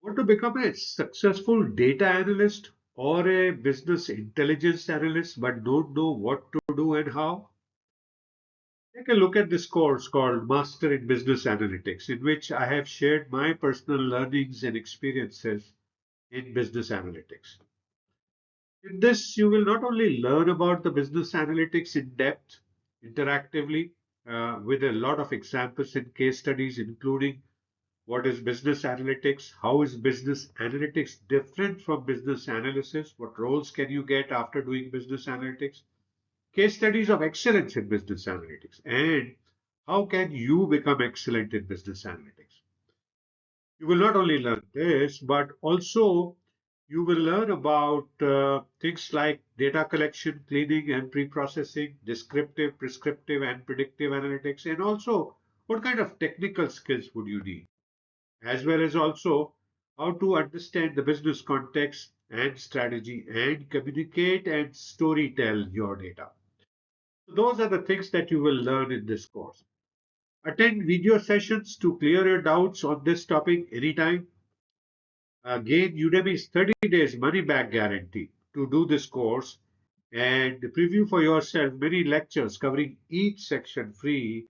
Want to become a successful data analyst or a business intelligence analyst but don't know what to do and how? Take a look at this course called Master in Business Analytics, in which I have shared my personal learnings and experiences in business analytics. In this, you will not only learn about the business analytics in depth, interactively, with a lot of examples and case studies, including what is business analytics, how is business analytics different from business analysis, what roles can you get after doing business analytics, case studies of excellence in business analytics, and how can you become excellent in business analytics. You will not only learn this, but also you will learn about things like data collection, cleaning, and pre-processing, descriptive, prescriptive, and predictive analytics, and also what kind of technical skills would you need, as well as also how to understand the business context and strategy and communicate and story tell your data. So those are the things that you will learn in this course. Attend video sessions to clear your doubts on this topic anytime. Gain Udemy's 30 days money back guarantee to do this course and preview for yourself many lectures covering each section free.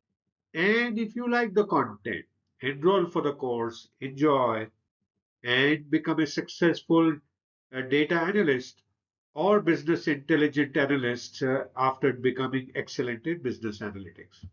And if you like the content, enroll for the course, enjoy, and become a successful data analyst or business intelligent analyst after becoming excellent in business analytics.